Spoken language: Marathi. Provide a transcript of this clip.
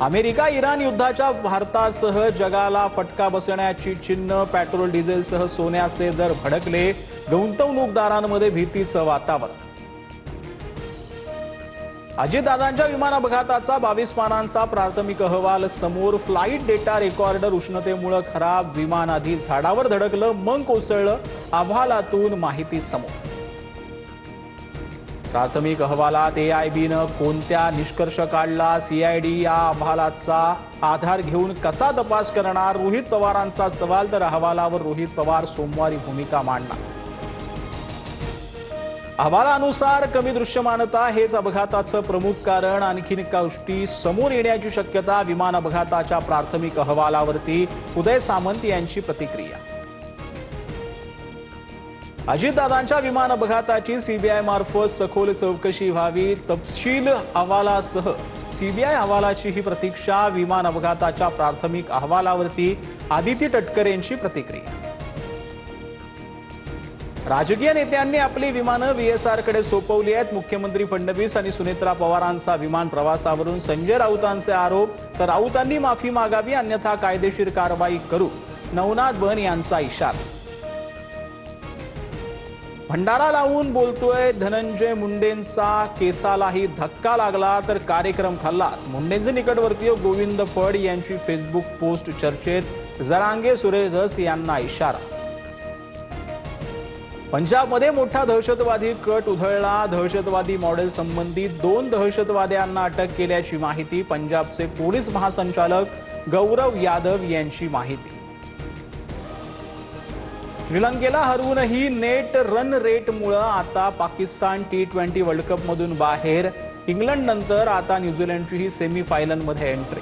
अमेरिका इराण युद्धाच्या भारतासह जगाला फटका बसण्याची चिन्ह। पेट्रोल डिझेलसह सोन्याचे दर भडकले। गुंतवणूकदारांमध्ये भीतीचं वातावरण। अजितदादांच्या विमान अपघाताचा 22 पानांचा प्राथमिक अहवाल समोर। फ्लाइट डेटा रेकॉर्डर उष्णतेमुळे खराब। विमान आधी झाडावर धडकलं मग कोसळलं। अहवालातून माहिती समोर। प्राथमिक अहवालात एआयबीनं कोणत्या निष्कर्ष काढला? सीआयडी या अहवालाचा आधार घेऊन कसा तपास करणार? रोहित पवारांचा सवाल। तर अहवालावर रोहित पवार सोमवारी भूमिका मांडणार। अहवालानुसार कमी दृश्यमानता हेच अपघाताचं प्रमुख कारण। आणखीन गोष्टी समोर येण्याची शक्यता। विमान अपघाताच्या प्राथमिक अहवालावरती उदय सामंत यांची प्रतिक्रिया। अजितदादांच्या विमान अपघाताची सीबीआय मार्फत सखोल चौकशी व्हावी। तपशील अहवालासह सीबीआय अहवालाची ही प्रतीक्षा। विमान अपघाताच्या प्राथमिक अहवालावरती आदिती तटकरेंची प्रतिक्रिया। राजकीय नेत्यांनी आपली विमानं व्हीएसआर कडे सोपवली आहेत। मुख्यमंत्री फडणवीस आणि सुनेत्रा पवारांचा विमान प्रवासावरून संजय राऊतांचे आरोप। तर राऊतांनी माफी मागावी अन्यथा कायदेशीर कारवाई करू, नवनाथ बन यांचा इशारा। भंडारा लावून बोलतोय धनंजय मुंडेंचा केसालाही धक्का लागला तर कार्यक्रम खल्लास। मुंडेंचे निकटवर्तीय गोविंद फड यांची फेसबुक पोस्ट चर्चेत। जरांगे सुरेश धस यांना इशारा। पंजाबमध्ये मोठा दहशतवादी कट उधळला। दहशतवादी मॉडेल संबंधित 2 दहशतवाद्यांना अटक केल्याची माहिती। पंजाबचे पोलीस महासंचालक गौरव यादव यांची माहिती। श्रीलंकेला हरवूनही नेट रन रेटमुळे आता पाकिस्तान T20 वर्ल्ड कप मधून बाहेर। इंग्लंड नंतर आता न्यूझीलंडची ही सेमीफायनलमध्ये एंट्री।